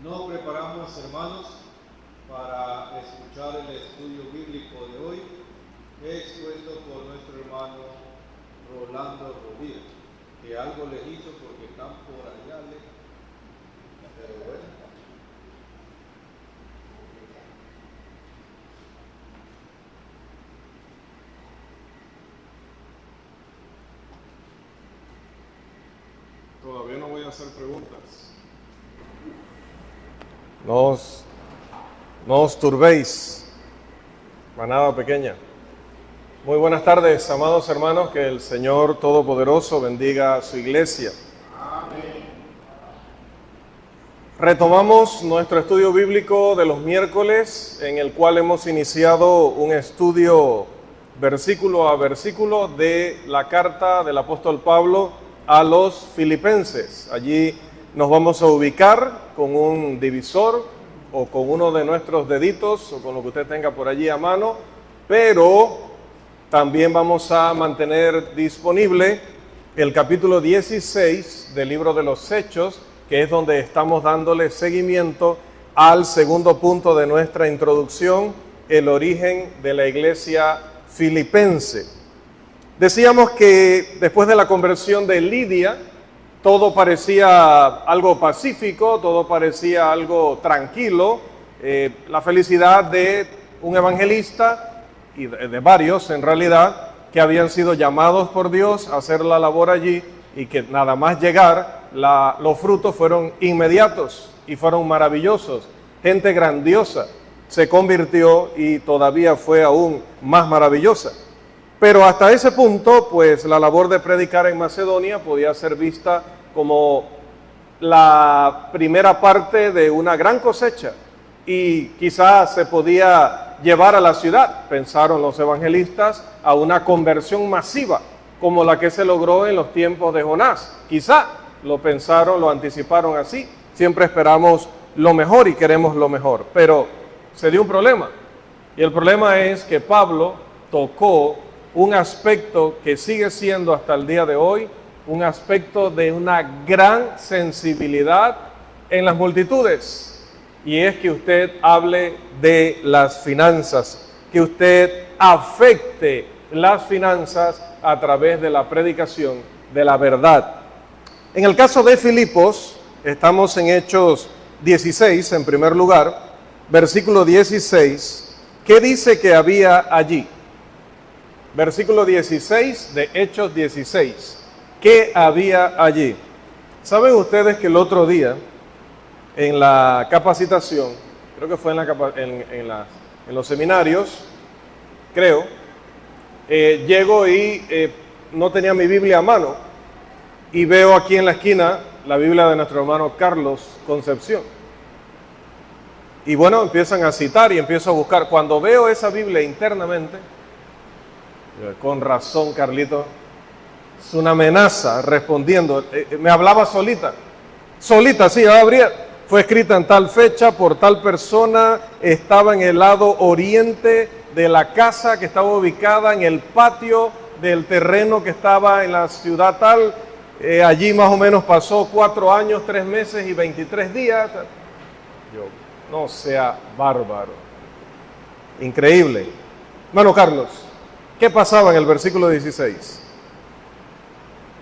Nos preparamos, hermanos, para escuchar el estudio bíblico de hoy, expuesto por nuestro hermano Rolando Rovira, que algo le hizo porque están por allá lejos. Pero bueno. Todavía no voy a hacer preguntas. No os turbéis, manada pequeña. Muy buenas tardes, amados hermanos, que el Señor Todopoderoso bendiga a su iglesia. Amén. Retomamos nuestro estudio bíblico de los miércoles, en el cual hemos iniciado un estudio versículo a versículo de la carta del apóstol Pablo a los filipenses. Allí nos vamos a ubicar con un divisor o con uno de nuestros deditos o con lo que usted tenga por allí a mano, pero también vamos a mantener disponible el capítulo 16 del libro de los Hechos, que es donde estamos dándole seguimiento al segundo punto de nuestra introducción, el origen de la iglesia filipense. Decíamos que después de la conversión de Lidia, todo parecía algo pacífico, todo parecía algo tranquilo, la felicidad de un evangelista y de varios en realidad que habían sido llamados por Dios a hacer la labor allí y que nada más llegar los frutos fueron inmediatos y fueron maravillosos. Gente grandiosa se convirtió y todavía fue aún más maravillosa. Pero hasta ese punto, pues la labor de predicar en Macedonia podía ser vista como la primera parte de una gran cosecha y quizás se podía llevar a la ciudad, pensaron los evangelistas, a una conversión masiva como la que se logró en los tiempos de Jonás. Quizá lo pensaron, lo anticiparon así. Siempre esperamos lo mejor y queremos lo mejor, pero se dio un problema. Y el problema es que Pablo tocó un aspecto que sigue siendo hasta el día de hoy, un aspecto de una gran sensibilidad en las multitudes, y es que usted hable de las finanzas, que usted afecte las finanzas a través de la predicación de la verdad. En el caso de Filipos, estamos en Hechos 16, en primer lugar, versículo 16, ¿qué dice que había allí? Versículo 16 de Hechos 16. ¿Qué había allí? ¿Saben ustedes que el otro día, en la capacitación, creo que fue en los seminarios, creo, llego y no tenía mi Biblia a mano y veo aquí en la esquina la Biblia de nuestro hermano Carlos Concepción. Y bueno, empiezan a citar y empiezo a buscar. Cuando veo esa Biblia internamente, con razón, Carlito, es una amenaza respondiendo. Me hablaba solita, sí, Gabriel. Fue escrita en tal fecha, por tal persona, estaba en el lado oriente de la casa que estaba ubicada en el patio del terreno que estaba en la ciudad tal. Allí más o menos pasó 4 años, 3 meses y 23 días. Yo, no sea bárbaro. Increíble. Hermano Carlos, ¿qué pasaba en el versículo 16?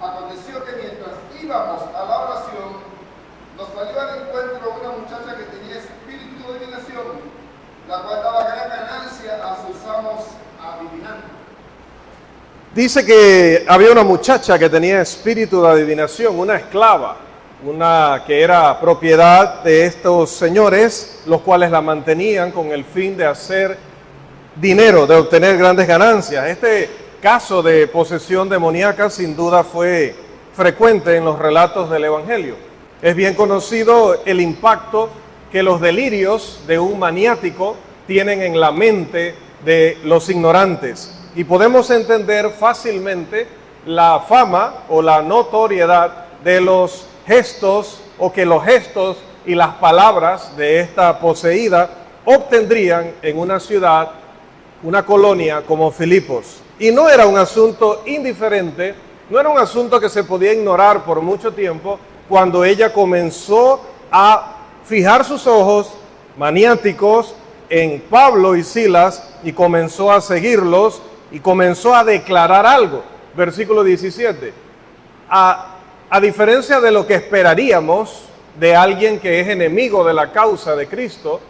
Aconteció que mientras íbamos a la oración, nos salió al encuentro una muchacha que tenía espíritu de adivinación, la cual daba gran ganancia a sus amos adivinando. Dice que había una muchacha que tenía espíritu de adivinación, una esclava, una que era propiedad de estos señores, los cuales la mantenían con el fin de hacer dinero, de obtener grandes ganancias. Este caso de posesión demoníaca sin duda fue frecuente en los relatos del Evangelio. Es bien conocido el impacto que los delirios de un maniático tienen en la mente de los ignorantes. Y podemos entender fácilmente la fama o la notoriedad de los gestos, o que los gestos y las palabras de esta poseída obtendrían en una ciudad, una colonia como Filipos. Y no era un asunto indiferente, no era un asunto que se podía ignorar por mucho tiempo, cuando ella comenzó a fijar sus ojos maniáticos en Pablo y Silas y comenzó a seguirlos y comenzó a declarar algo. Versículo 17. A diferencia de lo que esperaríamos de alguien que es enemigo de la causa de Cristo,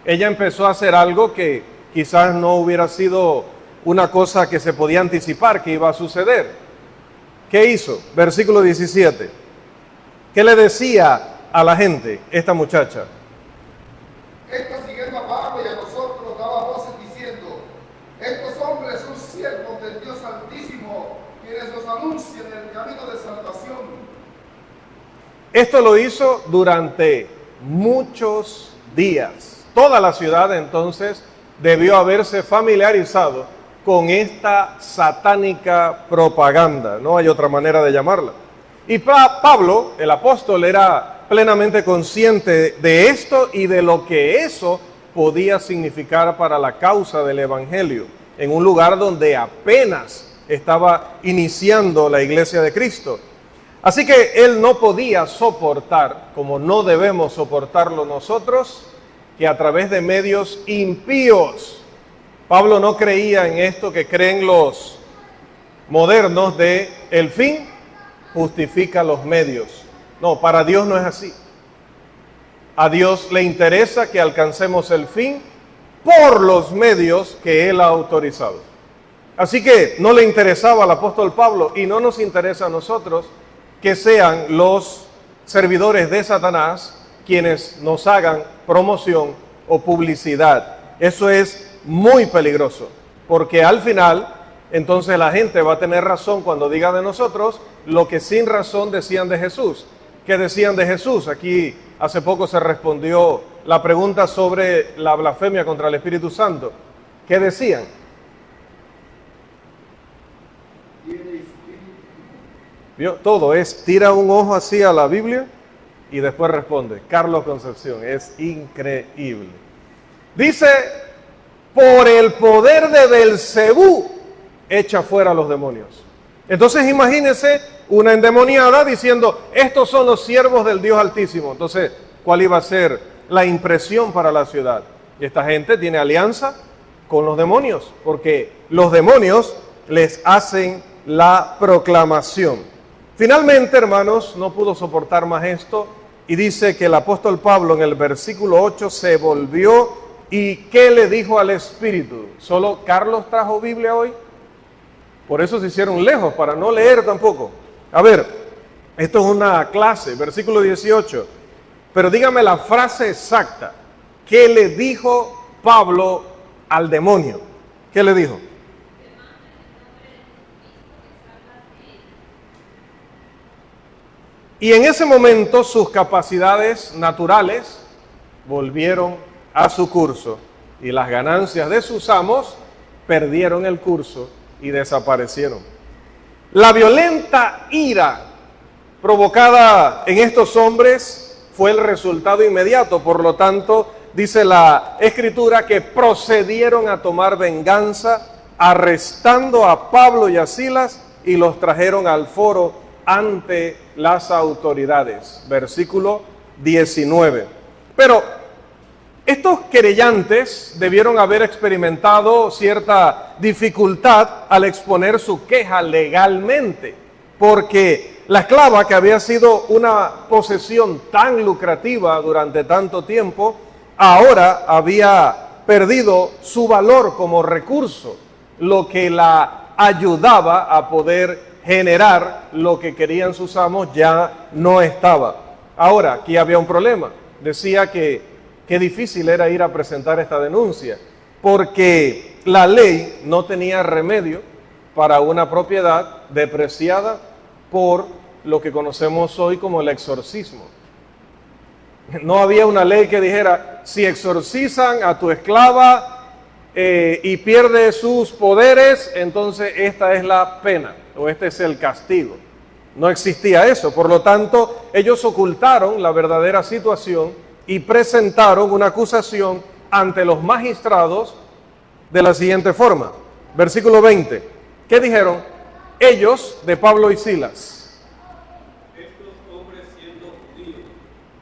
ella empezó a hacer algo que quizás no hubiera sido una cosa que se podía anticipar que iba a suceder. ¿Qué hizo? Versículo 17. ¿Qué le decía a la gente esta muchacha? Esto siguiendo a Pablo y a nosotros daba voces diciendo: estos hombres son siervos del Dios Altísimo, quienes nos anuncian el camino de salvación. Esto lo hizo durante muchos días. Toda la ciudad entonces debió haberse familiarizado con esta satánica propaganda. No hay otra manera de llamarla. Y Pablo, el apóstol, era plenamente consciente de esto y de lo que eso podía significar para la causa del evangelio, en un lugar donde apenas estaba iniciando la iglesia de Cristo. Así que él no podía soportar, como no debemos soportarlo nosotros, que a través de medios impíos, Pablo no creía en esto que creen los modernos de el fin justifica los medios. No, para Dios no es así. A Dios le interesa que alcancemos el fin por los medios que Él ha autorizado. Así que no le interesaba al apóstol Pablo y no nos interesa a nosotros que sean los servidores de Satanás quienes nos hagan promoción o publicidad. Eso es muy peligroso, porque al final entonces la gente va a tener razón cuando diga de nosotros lo que sin razón decían de Jesús. ¿Qué decían de Jesús? Aquí hace poco se respondió la pregunta sobre la blasfemia contra el Espíritu Santo. ¿Qué decían? ¿Vio? Todo es, tira un ojo así a la Biblia y después responde. Carlos Concepción, es increíble. Dice, por el poder de Belcebú, echa fuera a los demonios. Entonces imagínense una endemoniada diciendo, estos son los siervos del Dios Altísimo. Entonces, ¿cuál iba a ser la impresión para la ciudad? Esta gente tiene alianza con los demonios, porque los demonios les hacen la proclamación. Finalmente, hermanos, no pudo soportar más esto y dice que el apóstol Pablo en el versículo 8 se volvió y ¿qué le dijo al Espíritu? ¿Solo Carlos trajo Biblia hoy? Por eso se hicieron lejos, para no leer tampoco. A ver, esto es una clase, versículo 18. Pero dígame la frase exacta. ¿Qué le dijo Pablo al demonio? ¿Qué le dijo? Y en ese momento sus capacidades naturales volvieron a su curso y las ganancias de sus amos perdieron el curso y desaparecieron. La violenta ira provocada en estos hombres fue el resultado inmediato. Por lo tanto, dice la Escritura que procedieron a tomar venganza, arrestando a Pablo y a Silas y los trajeron al foro ante las autoridades. Versículo 19. Pero estos querellantes debieron haber experimentado cierta dificultad al exponer su queja legalmente, porque la esclava, que había sido una posesión tan lucrativa durante tanto tiempo, ahora había perdido su valor como recurso, lo que la ayudaba a poder generar lo que querían sus amos ya no estaba. Ahora, aquí había un problema. Decía que qué difícil era ir a presentar esta denuncia, porque la ley no tenía remedio para una propiedad depreciada por lo que conocemos hoy como el exorcismo. No había una ley que dijera, si exorcizan a tu esclava y pierde sus poderes, entonces esta es la pena o este es el castigo. No existía eso, por lo tanto, ellos ocultaron la verdadera situación y presentaron una acusación ante los magistrados de la siguiente forma. Versículo 20. ¿Qué dijeron? Ellos, de Pablo y Silas. Estos hombres, siendo judíos,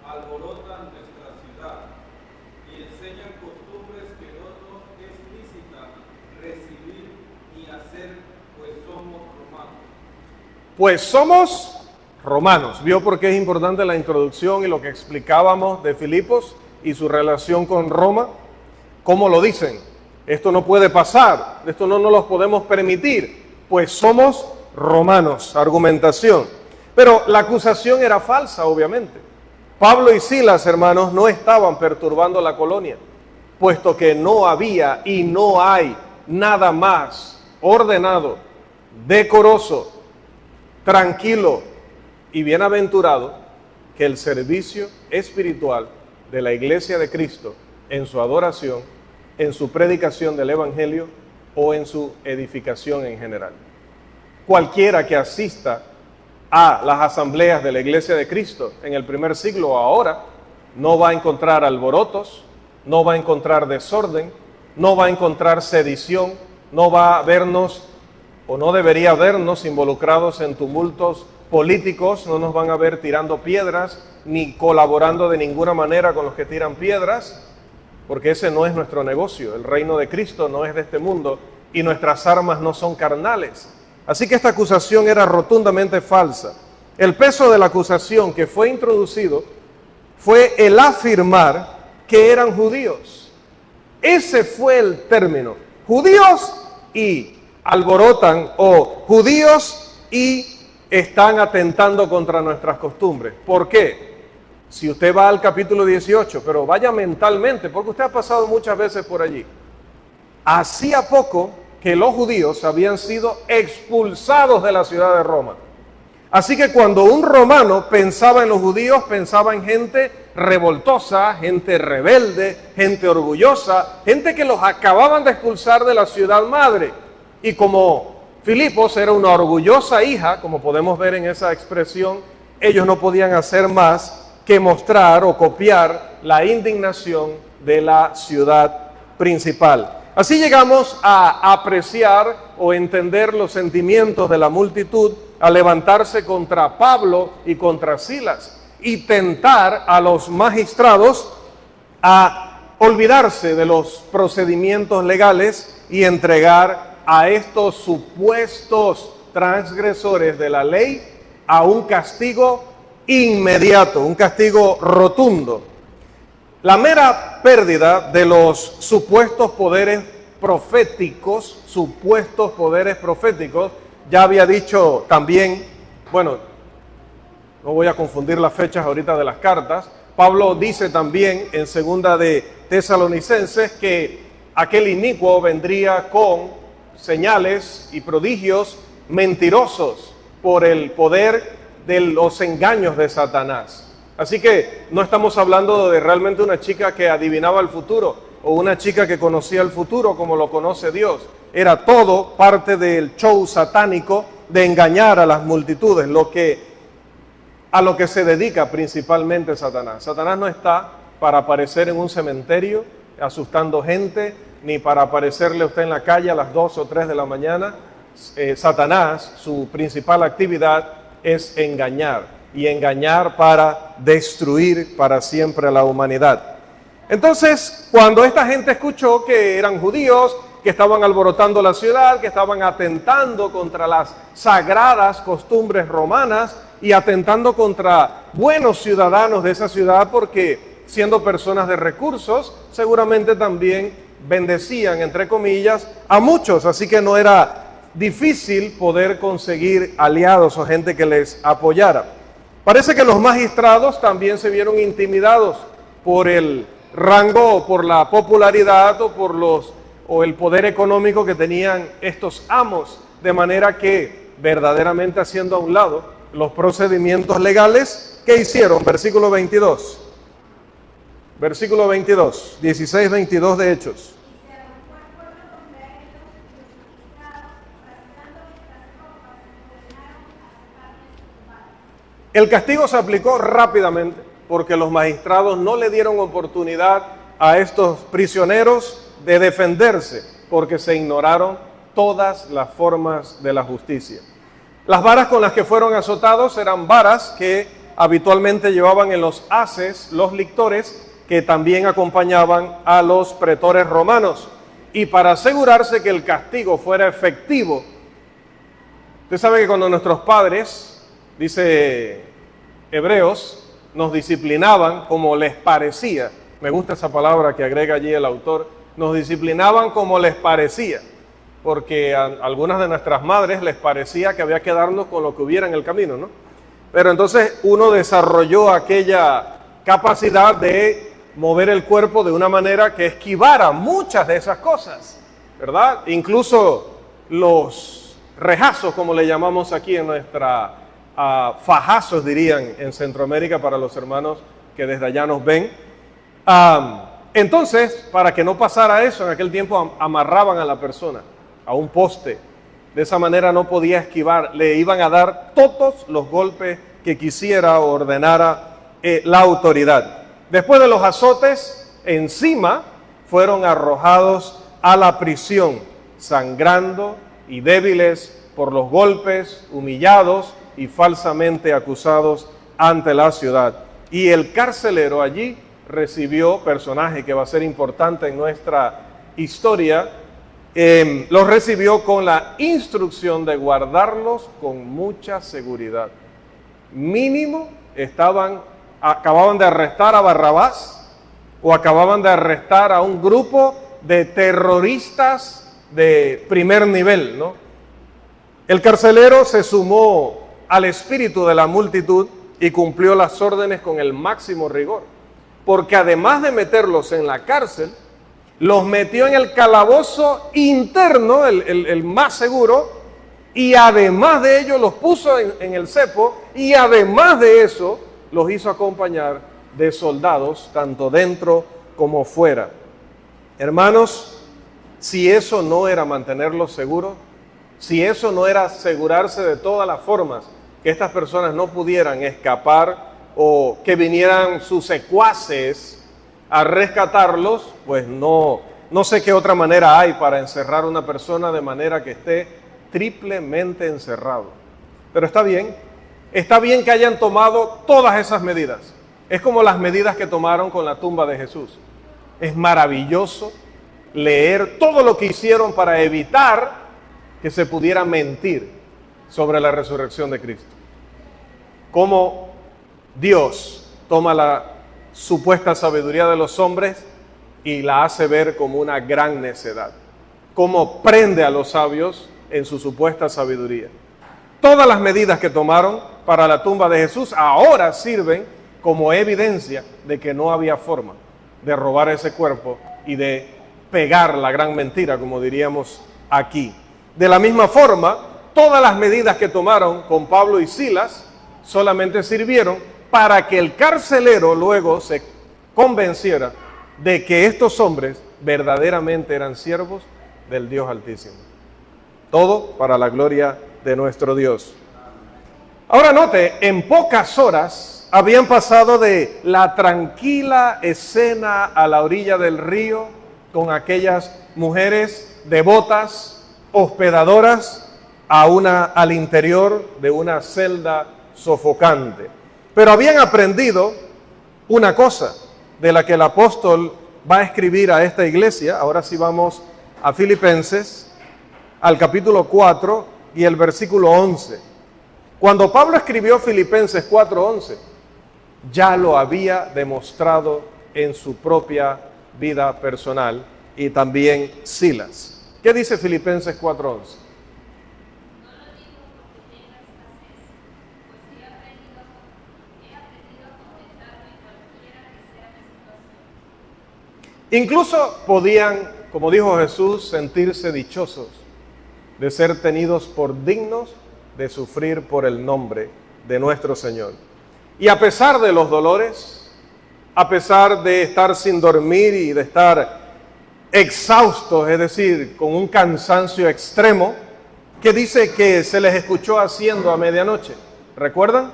alborotan nuestras libertad, y enseñan costumbres que no nos es lícita recibir ni hacer, pues somos romanos. Pues somos romanos. ¿Vio por qué es importante la introducción y lo que explicábamos de Filipos y su relación con Roma? ¿Cómo lo dicen? Esto no puede pasar, esto no nos lo podemos permitir, pues somos romanos, argumentación. Pero la acusación era falsa, obviamente. Pablo y Silas, hermanos, no estaban perturbando la colonia, puesto que no había y no hay nada más ordenado, decoroso, tranquilo y bienaventurado que el servicio espiritual de la iglesia de Cristo en su adoración, en su predicación del Evangelio o en su edificación en general. Cualquiera que asista a las asambleas de la iglesia de Cristo en el primer siglo o ahora, no va a encontrar alborotos, no va a encontrar desorden, no va a encontrar sedición, no va a vernos o no debería vernos involucrados en tumultos políticos, no nos van a ver tirando piedras ni colaborando de ninguna manera con los que tiran piedras, porque ese no es nuestro negocio. El reino de Cristo no es de este mundo y nuestras armas no son carnales. Así que esta acusación era rotundamente falsa. El peso de la acusación que fue introducido fue el afirmar que eran judíos. Ese fue el término. Judíos y alborotan, o judíos y están atentando contra nuestras costumbres. ¿Por qué? Si usted va al capítulo 18, pero vaya mentalmente, porque usted ha pasado muchas veces por allí. Hacía poco que los judíos habían sido expulsados de la ciudad de Roma. Así que cuando un romano pensaba en los judíos, pensaba en gente revoltosa, gente rebelde, gente orgullosa, gente que los acababan de expulsar de la ciudad madre. Y como Filipos era una orgullosa hija, como podemos ver en esa expresión, ellos no podían hacer más que mostrar o copiar la indignación de la ciudad principal. Así llegamos a apreciar o entender los sentimientos de la multitud al levantarse contra Pablo y contra Silas y tentar a los magistrados a olvidarse de los procedimientos legales y entregar a estos supuestos transgresores de la ley a un castigo inmediato, un castigo rotundo. La mera pérdida de los supuestos poderes proféticos, ya había dicho también, bueno, no voy a confundir las fechas ahorita de las cartas, Pablo dice también en segunda de Tesalonicenses que aquel inicuo vendría con señales y prodigios mentirosos por el poder de los engaños de Satanás. Así que no estamos hablando de realmente una chica que adivinaba el futuro o una chica que conocía el futuro como lo conoce Dios. Era todo parte del show satánico de engañar a las multitudes, a lo que se dedica principalmente Satanás. Satanás no está para aparecer en un cementerio asustando gente, ni para aparecerle a usted en la calle a las 2 o 3 de la mañana. Satanás, su principal actividad es engañar. Y engañar para destruir para siempre a la humanidad. Entonces, cuando esta gente escuchó que eran judíos, que estaban alborotando la ciudad, que estaban atentando contra las sagradas costumbres romanas y atentando contra buenos ciudadanos de esa ciudad, porque siendo personas de recursos, seguramente también bendecían, entre comillas, a muchos, así que no era difícil poder conseguir aliados o gente que les apoyara. Parece que los magistrados también se vieron intimidados por el rango o por la popularidad o el poder económico que tenían estos amos, de manera que verdaderamente haciendo a un lado los procedimientos legales, ¿qué hicieron? Versículo 22, 16-22 de Hechos. El castigo se aplicó rápidamente porque los magistrados no le dieron oportunidad a estos prisioneros de defenderse, porque se ignoraron todas las formas de la justicia. Las varas con las que fueron azotados eran varas que habitualmente llevaban en los haces los lictores, que también acompañaban a los pretores romanos. Y para asegurarse que el castigo fuera efectivo, usted sabe que cuando nuestros padres, dice Hebreos, nos disciplinaban como les parecía, me gusta esa palabra que agrega allí el autor, nos disciplinaban como les parecía, porque a algunas de nuestras madres les parecía que había que darnos con lo que hubiera en el camino, ¿no? Pero entonces uno desarrolló aquella capacidad de mover el cuerpo de una manera que esquivara muchas de esas cosas, ¿verdad? Incluso los rejazos, como le llamamos aquí en nuestra, fajazos dirían en Centroamérica para los hermanos que desde allá nos ven. Entonces, para que no pasara eso, en aquel tiempo amarraban a la persona a un poste. De esa manera no podía esquivar, le iban a dar todos los golpes que quisiera o ordenara la autoridad. Después de los azotes, encima fueron arrojados a la prisión, sangrando y débiles por los golpes, humillados y falsamente acusados ante la ciudad. Y el carcelero allí recibió, personaje que va a ser importante en nuestra historia, los recibió con la instrucción de guardarlos con mucha seguridad. Mínimo acababan de arrestar a Barrabás o acababan de arrestar a un grupo de terroristas de primer nivel, ¿no? El carcelero se sumó al espíritu de la multitud y cumplió las órdenes con el máximo rigor, porque además de meterlos en la cárcel, los metió en el calabozo interno, el más seguro, y además de ello los puso en el cepo, y además de eso los hizo acompañar de soldados, tanto dentro como fuera. Hermanos, si eso no era mantenerlos seguros, si eso no era asegurarse de todas las formas que estas personas no pudieran escapar o que vinieran sus secuaces a rescatarlos, pues no sé qué otra manera hay para encerrar a una persona de manera que esté triplemente encerrado. Pero está bien que hayan tomado todas esas medidas. Es como las medidas que tomaron con la tumba de Jesús. Es maravilloso leer todo lo que hicieron para evitar que se pudiera mentir sobre la resurrección de Cristo. Cómo Dios toma la supuesta sabiduría de los hombres y la hace ver como una gran necedad. Cómo prende a los sabios en su supuesta sabiduría. Todas las medidas que tomaron para la tumba de Jesús ahora sirven como evidencia de que no había forma de robar ese cuerpo y de pegar la gran mentira, como diríamos aquí. De la misma forma, todas las medidas que tomaron con Pablo y Silas solamente sirvieron para que el carcelero luego se convenciera de que estos hombres verdaderamente eran siervos del Dios Altísimo. Todo para la gloria de nuestro Dios. Ahora note, en pocas horas habían pasado de la tranquila escena a la orilla del río con aquellas mujeres devotas, hospedadoras, al interior de una celda sofocante. Pero habían aprendido una cosa de la que el apóstol va a escribir a esta iglesia. Ahora sí vamos a Filipenses, al capítulo 4 y el versículo 11. Cuando Pablo escribió Filipenses 4:11, ya lo había demostrado en su propia vida personal y también Silas. ¿Qué dice Filipenses 4:11? Incluso podían, como dijo Jesús, sentirse dichosos de ser tenidos por dignos de sufrir por el nombre de nuestro Señor. Y a pesar de los dolores, a pesar de estar sin dormir y de estar exhaustos, es decir, con un cansancio extremo, que dice que se les escuchó haciendo a medianoche. ¿Recuerdan?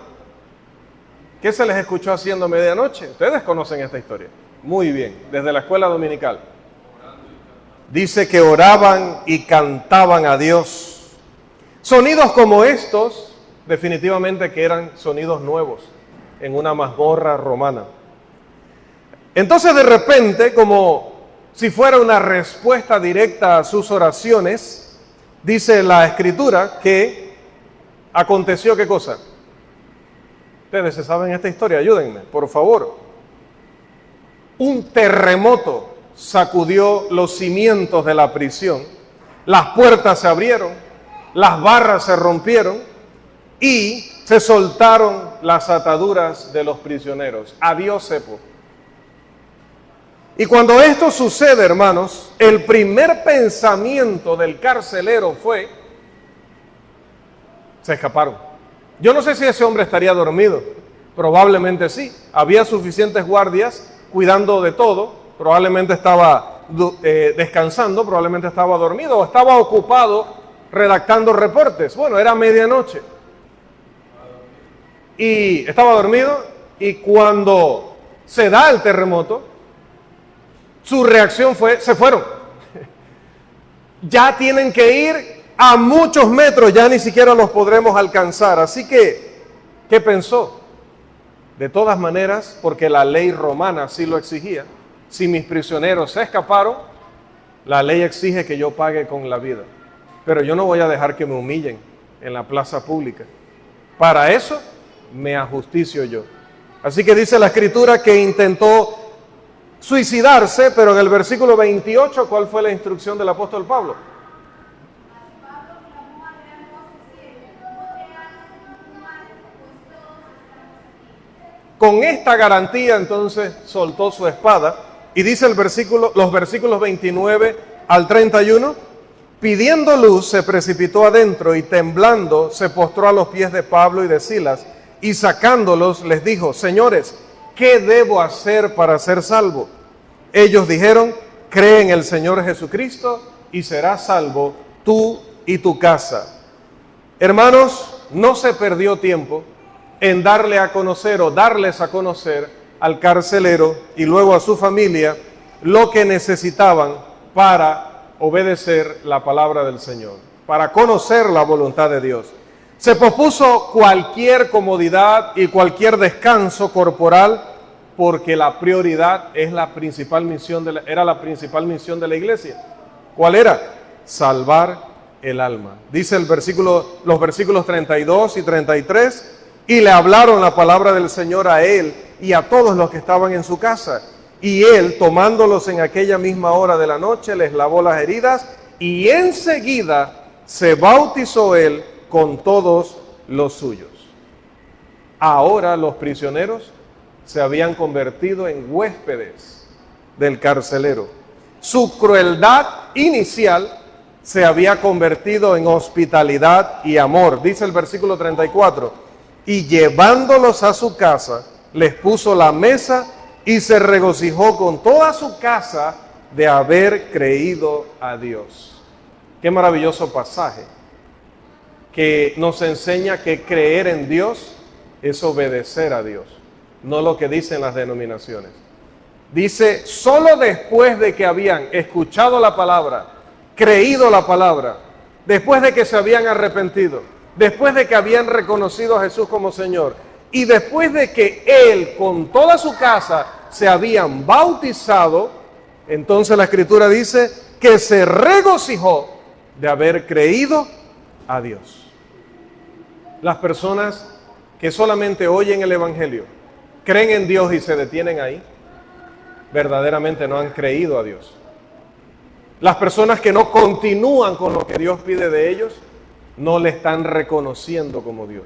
¿Qué se les escuchó haciendo a medianoche? Ustedes conocen esta historia. Muy bien, desde la escuela dominical. Dice que oraban y cantaban a Dios. Sonidos como estos, definitivamente que eran sonidos nuevos en una mazmorra romana. Entonces de repente, como si fuera una respuesta directa a sus oraciones, dice la Escritura que aconteció ¿qué cosa? Ustedes se saben esta historia, ayúdenme, por favor. Un terremoto sacudió los cimientos de la prisión, las puertas se abrieron, las barras se rompieron y se soltaron las ataduras de los prisioneros. Adiós, cepo. Y cuando esto sucede, hermanos, el primer pensamiento del carcelero fue: se escaparon. Yo no sé si ese hombre estaría dormido, probablemente sí. Había suficientes guardias cuidando de todo, probablemente estaba descansando, probablemente estaba dormido o estaba ocupado redactando reportes. Bueno, era medianoche. Y estaba dormido, y cuando se da el terremoto, su reacción fue: se fueron. Ya tienen que ir a muchos metros, ya ni siquiera los podremos alcanzar. Así que, ¿qué pensó? De todas maneras, porque la ley romana así lo exigía, si mis prisioneros se escaparon, la ley exige que yo pague con la vida. Pero yo no voy a dejar que me humillen en la plaza pública. Para eso me ajusticio yo. Así que dice la Escritura que intentó suicidarse, pero en el versículo 28, ¿cuál fue la instrucción del apóstol Pablo? Con esta garantía, entonces, soltó su espada, y dice los versículos 29 al 31, pidiendo luz, se precipitó adentro y temblando se postró a los pies de Pablo y de Silas, y sacándolos les dijo: señores, ¿qué debo hacer para ser salvo? Ellos dijeron: cree en el Señor Jesucristo y serás salvo tú y tu casa. Hermanos, no se perdió tiempo en darles a conocer al carcelero y luego a su familia lo que necesitaban para obedecer la palabra del Señor, para conocer la voluntad de Dios. Se pospuso cualquier comodidad y cualquier descanso corporal, porque la prioridad es la principal misión era la principal misión de la iglesia. ¿Cuál era? Salvar el alma. Dice los versículos 32 y 33, y le hablaron la palabra del Señor a él y a todos los que estaban en su casa. Y él, tomándolos en aquella misma hora de la noche, les lavó las heridas, y enseguida se bautizó él con todos los suyos. Ahora los prisioneros se habían convertido en huéspedes del carcelero. Su crueldad inicial se había convertido en hospitalidad y amor. Dice el versículo 34, y llevándolos a su casa, les puso la mesa y se regocijó con toda su casa de haber creído a Dios. Qué maravilloso pasaje que nos enseña que creer en Dios es obedecer a Dios, no lo que dicen las denominaciones. Dice, solo después de que habían escuchado la palabra, creído la palabra, después de que se habían arrepentido, después de que habían reconocido a Jesús como Señor, y después de que él con toda su casa se habían bautizado, entonces la Escritura dice que se regocijó de haber creído a Dios. Las personas que solamente oyen el Evangelio, creen en Dios y se detienen ahí, verdaderamente no han creído a Dios. Las personas que no continúan con lo que Dios pide de ellos, no le están reconociendo como Dios.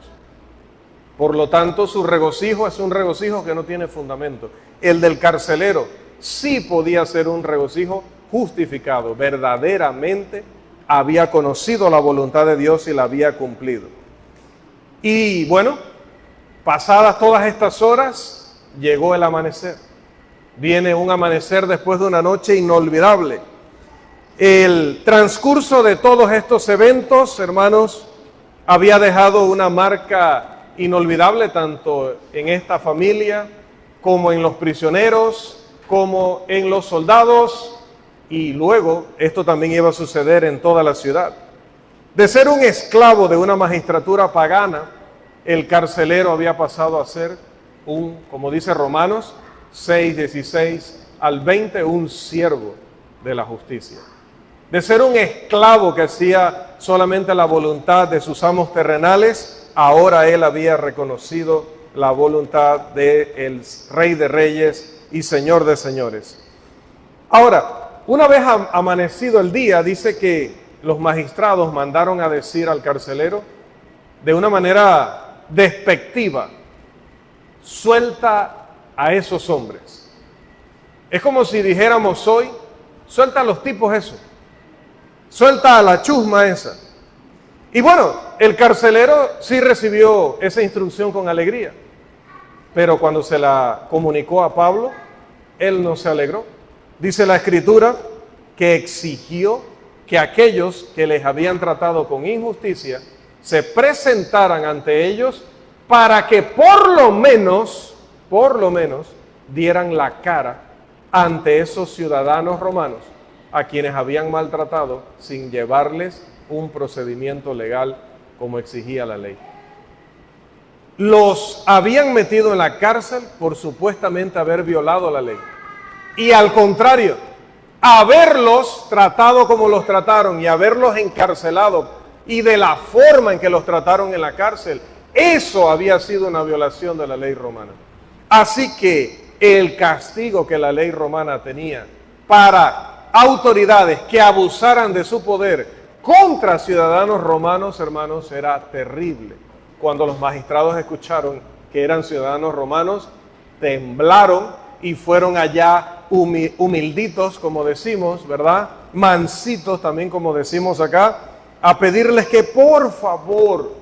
Por lo tanto, su regocijo es un regocijo que no tiene fundamento. El del carcelero sí podía ser un regocijo justificado. Verdaderamente había conocido la voluntad de Dios y la había cumplido. Y bueno, pasadas todas estas horas, llegó el amanecer. Viene un amanecer después de una noche inolvidable. El transcurso de todos estos eventos, hermanos, había dejado una marca inolvidable tanto en esta familia como en los prisioneros, como en los soldados, y luego esto también iba a suceder en toda la ciudad. De ser un esclavo de una magistratura pagana, el carcelero había pasado a ser como dice Romanos, 6, 16 al 20, un siervo de la justicia. De ser un esclavo que hacía solamente la voluntad de sus amos terrenales, ahora él había reconocido la voluntad del Rey de Reyes y Señor de Señores. Ahora, una vez amanecido el día, dice que los magistrados mandaron a decir al carcelero de una manera despectiva: suelta a esos hombres. Es como si dijéramos hoy: suelta a los tipos esos, suelta a la chusma esa. Y bueno, el carcelero sí recibió esa instrucción con alegría, pero cuando se la comunicó a Pablo, él no se alegró. Dice la Escritura que exigió que aquellos que les habían tratado con injusticia se presentaran ante ellos para que por lo menos, dieran la cara ante esos ciudadanos romanos a quienes habían maltratado sin llevarles un procedimiento legal como exigía la ley. Los habían metido en la cárcel por supuestamente haber violado la ley. Y al contrario, haberlos tratado como los trataron y haberlos encarcelado y de la forma en que los trataron en la cárcel, eso había sido una violación de la ley romana. Así que el castigo que la ley romana tenía para autoridades que abusaran de su poder contra ciudadanos romanos, hermanos, era terrible. Cuando los magistrados escucharon que eran ciudadanos romanos, temblaron y fueron allá humilditos, como decimos, ¿verdad? Mansitos también, como decimos acá, a pedirles que por favor,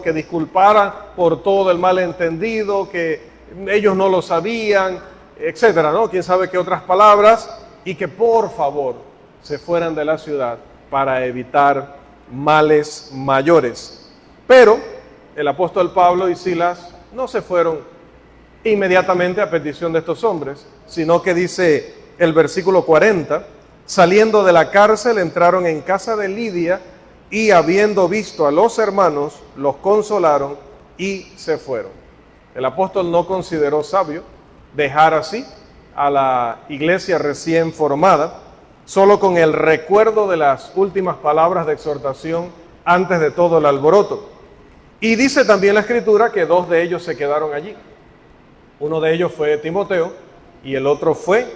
que disculparan por todo el malentendido, que ellos no lo sabían, etcétera, ¿no? Quién sabe qué otras palabras, y que por favor se fueran de la ciudad para evitar males mayores. Pero el apóstol Pablo y Silas no se fueron inmediatamente a petición de estos hombres, sino que dice el versículo 40, saliendo de la cárcel entraron en casa de Lidia y habiendo visto a los hermanos, los consolaron y se fueron. El apóstol no consideró sabio dejar así a la iglesia recién formada, solo con el recuerdo de las últimas palabras de exhortación antes de todo el alboroto. Y dice también la Escritura que 2 de ellos se quedaron allí. Uno de ellos fue Timoteo y el otro fue,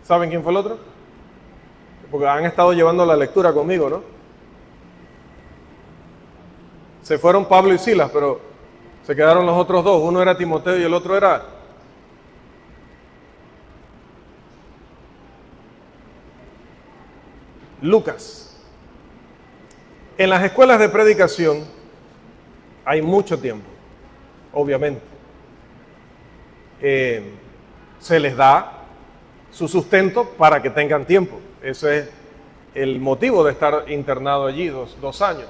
¿saben quién fue el otro? Porque han estado llevando la lectura conmigo, ¿no? Se fueron Pablo y Silas, pero se quedaron los otros 2. Uno era Timoteo y el otro era Lucas. En las escuelas de predicación hay mucho tiempo, obviamente. Se les da su sustento para que tengan tiempo. Ese es el motivo de estar internado allí 2 años.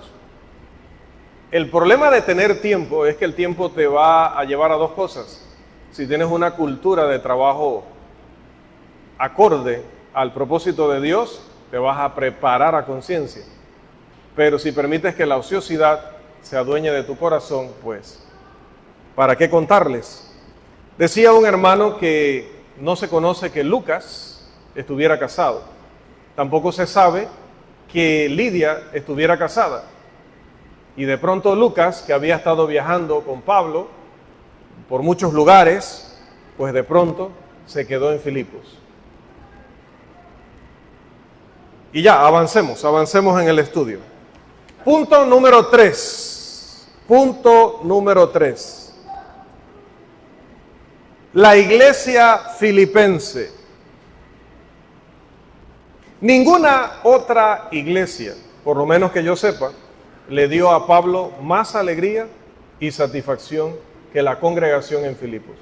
El problema de tener tiempo es que el tiempo te va a llevar a 2 cosas. Si tienes una cultura de trabajo acorde al propósito de Dios, te vas a preparar a conciencia. Pero si permites que la ociosidad se adueñe de tu corazón, pues, ¿para qué contarles? Decía un hermano que no se conoce que Lucas estuviera casado. Tampoco se sabe que Lidia estuviera casada. Y de pronto Lucas, que había estado viajando con Pablo por muchos lugares, pues de pronto se quedó en Filipos. Y ya, avancemos en el estudio. Punto número 3. La iglesia filipense. Ninguna otra iglesia, por lo menos que yo sepa, le dio a Pablo más alegría y satisfacción que la congregación en Filipos.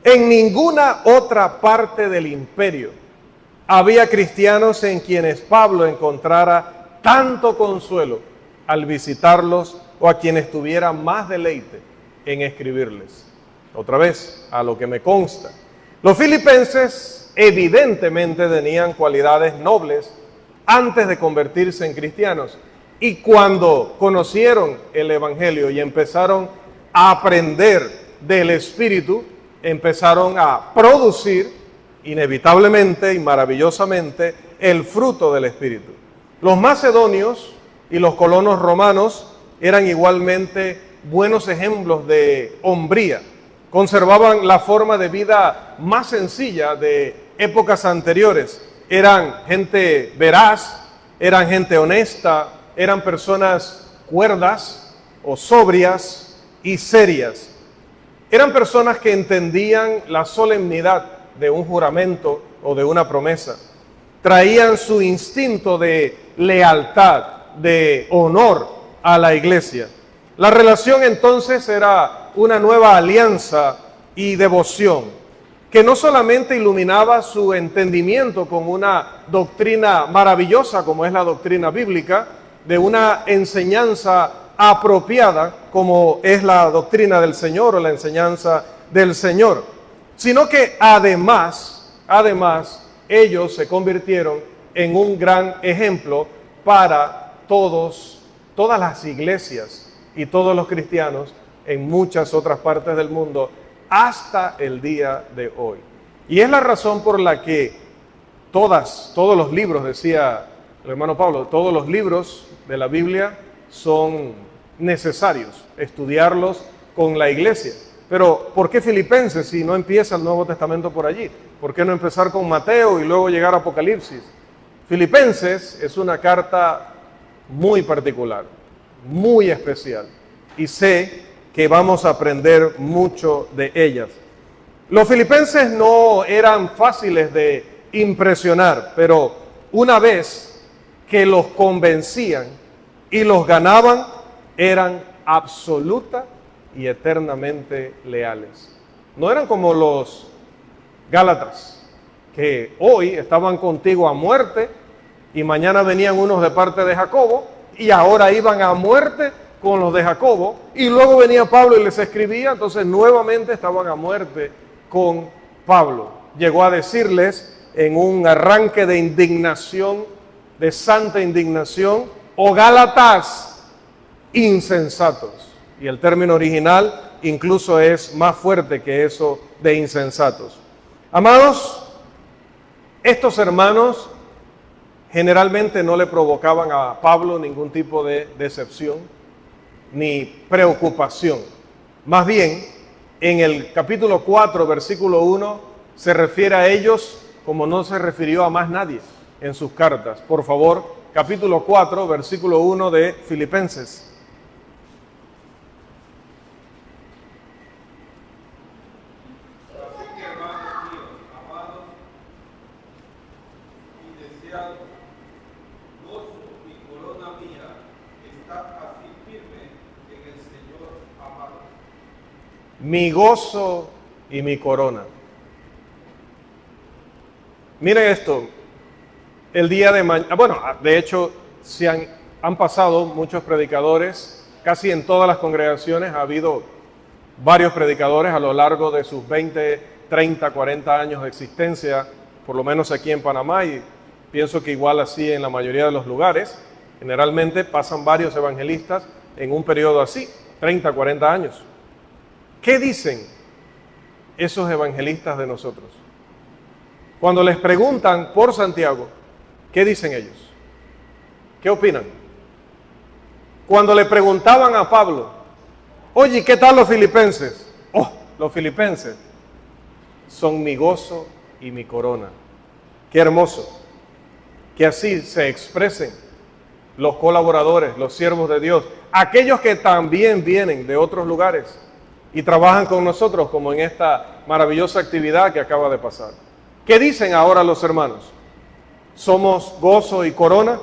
En ninguna otra parte del imperio había cristianos en quienes Pablo encontrara tanto consuelo al visitarlos o a quienes tuviera más deleite en escribirles. Otra vez, a lo que me consta, los filipenses evidentemente tenían cualidades nobles antes de convertirse en cristianos. Y cuando conocieron el Evangelio y empezaron a aprender del Espíritu, empezaron a producir inevitablemente y maravillosamente el fruto del Espíritu. Los macedonios y los colonos romanos eran igualmente buenos ejemplos de hombría. Conservaban la forma de vida más sencilla de épocas anteriores. Eran gente veraz, eran gente honesta, eran personas cuerdas o sobrias y serias. Eran personas que entendían la solemnidad de un juramento o de una promesa. Traían su instinto de lealtad, de honor a la iglesia. La relación entonces era una nueva alianza y devoción, que no solamente iluminaba su entendimiento con una doctrina maravillosa como es la doctrina bíblica, de una enseñanza apropiada como es la doctrina del Señor o la enseñanza del Señor, sino que además ellos se convirtieron en un gran ejemplo para todas las iglesias y todos los cristianos en muchas otras partes del mundo hasta el día de hoy. Y es la razón por la que todos los libros, decía el hermano Pablo, todos los libros de la Biblia son necesarios estudiarlos con la iglesia. Pero ¿por qué Filipenses si no empieza el Nuevo Testamento por allí? ¿Por qué no empezar con Mateo y luego llegar a Apocalipsis? Filipenses es una carta muy particular, muy especial, y sé que vamos a aprender mucho de ellas. Los filipenses no eran fáciles de impresionar, pero una vez que los convencían y los ganaban, eran absoluta y eternamente leales. No eran como los Gálatas, que hoy estaban contigo a muerte y mañana venían unos de parte de Jacobo y ahora iban a muerte con los de Jacobo, y luego venía Pablo y les escribía, entonces nuevamente estaban a muerte con Pablo. Llegó a decirles en un arranque de indignación, de santa indignación: "Oh Gálatas, insensatos". Y el término original incluso es más fuerte que eso de insensatos. Amados, estos hermanos generalmente no le provocaban a Pablo ningún tipo de decepción ni preocupación. Más bien, en el capítulo 4, versículo 1, se refiere a ellos como no se refirió a más nadie en sus cartas. Por favor, capítulo 4, versículo 1 de Filipenses. Así que, hermanos míos, amados y deseados, gozo y corona mía, estad así firme en el Señor amado. Mi gozo y mi corona. Miren esto, el día de mañana, bueno, de hecho, han pasado muchos predicadores, casi en todas las congregaciones ha habido varios predicadores a lo largo de sus 20, 30, 40 años de existencia, por lo menos aquí en Panamá, y pienso que igual así en la mayoría de los lugares. Generalmente pasan varios evangelistas en un periodo así, 30, 40 años. ¿Qué dicen esos evangelistas de nosotros? Cuando les preguntan por Santiago, ¿qué dicen ellos? ¿Qué opinan? Cuando le preguntaban a Pablo, oye, ¿qué tal los filipenses? Oh, los filipenses son mi gozo y mi corona. Qué hermoso que así se expresen los colaboradores, los siervos de Dios, aquellos que también vienen de otros lugares y trabajan con nosotros, como en esta maravillosa actividad que acaba de pasar. ¿Qué dicen ahora los hermanos? ¿Somos gozo y corona?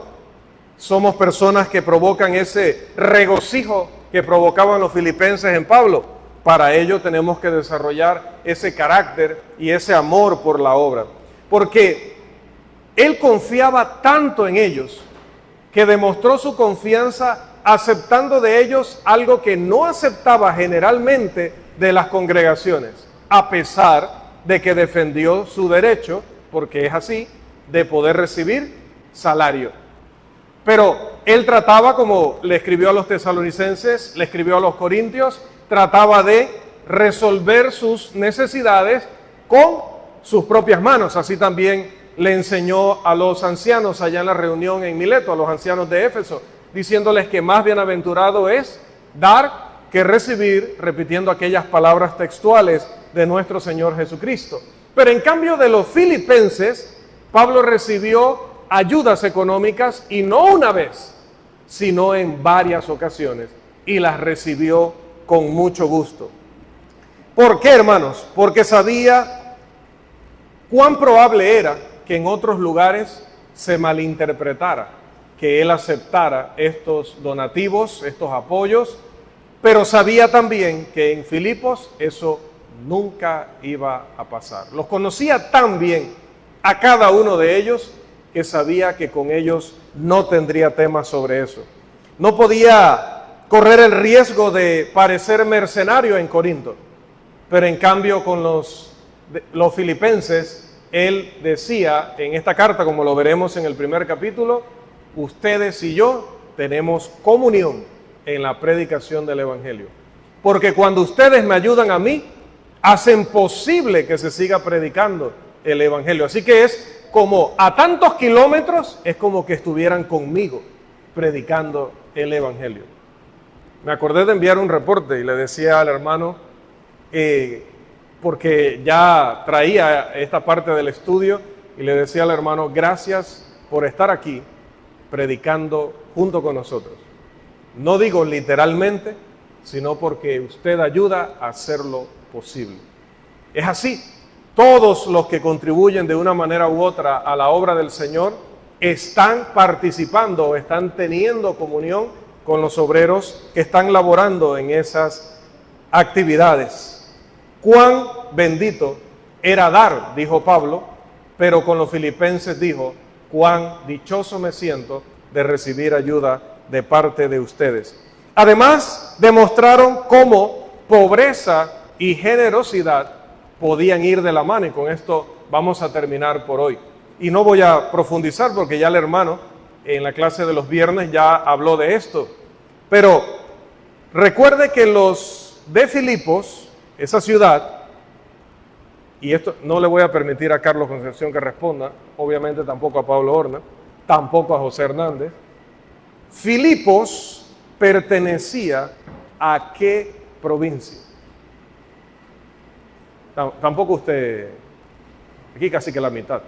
¿Somos personas que provocan ese regocijo que provocaban los filipenses en Pablo? Para ello tenemos que desarrollar ese carácter y ese amor por la obra. Porque él confiaba tanto en ellos que demostró su confianza aceptando de ellos algo que no aceptaba generalmente de las congregaciones, a pesar de que defendió su derecho, porque es así, de poder recibir salario. Pero él trataba, como le escribió a los tesalonicenses, le escribió a los corintios, trataba de resolver sus necesidades con sus propias manos. Así también le enseñó a los ancianos allá en la reunión en Mileto, a los ancianos de Éfeso, diciéndoles que más bienaventurado es dar que recibir, repitiendo aquellas palabras textuales de nuestro Señor Jesucristo. Pero en cambio de los filipenses, Pablo recibió ayudas económicas y no una vez, sino en varias ocasiones, y las recibió con mucho gusto. ¿Por qué, hermanos? Porque sabía cuán probable era que en otros lugares se malinterpretara, que él aceptara estos donativos, estos apoyos, pero sabía también que en Filipos eso nunca iba a pasar. Los conocía tan bien a cada uno de ellos que sabía que con ellos no tendría tema sobre eso. No podía correr el riesgo de parecer mercenario en Corinto, pero en cambio con los filipenses, él decía en esta carta, como lo veremos en el primer capítulo, ustedes y yo tenemos comunión en la predicación del Evangelio. Porque cuando ustedes me ayudan a mí, hacen posible que se siga predicando el Evangelio. Así que es como a tantos kilómetros, es como que estuvieran conmigo predicando el Evangelio. Me acordé de enviar un reporte y le decía al hermano, porque ya traía esta parte del estudio, y le decía al hermano, gracias por estar aquí predicando junto con nosotros. No digo literalmente, sino porque usted ayuda a hacerlo posible. Es así. Todos los que contribuyen de una manera u otra a la obra del Señor están participando, están teniendo comunión con los obreros que están laborando en esas actividades. Cuán bendito era dar, dijo Pablo, pero con los filipenses dijo, cuán dichoso me siento de recibir ayuda de parte de ustedes. Además, demostraron cómo pobreza y generosidad podían ir de la mano, y con esto vamos a terminar por hoy. Y no voy a profundizar porque ya el hermano en la clase de los viernes ya habló de esto. Pero recuerde que los de Filipos, esa ciudad, y esto no le voy a permitir a Carlos Concepción que responda, obviamente tampoco a Pablo Horna, tampoco a José Hernández. Filipos pertenecía a qué provincia. Tampoco usted, aquí casi que la mitad.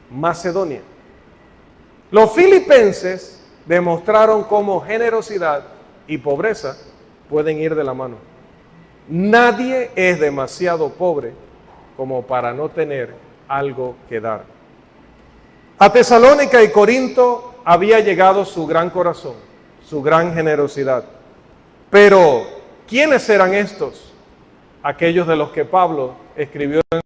Macedonia. Los filipenses demostraron cómo generosidad y pobreza pueden ir de la mano. Nadie es demasiado pobre como para no tener algo que dar. A Tesalónica y Corinto había llegado su gran corazón, su gran generosidad. Pero, ¿quiénes eran estos? Aquellos de los que Pablo escribió en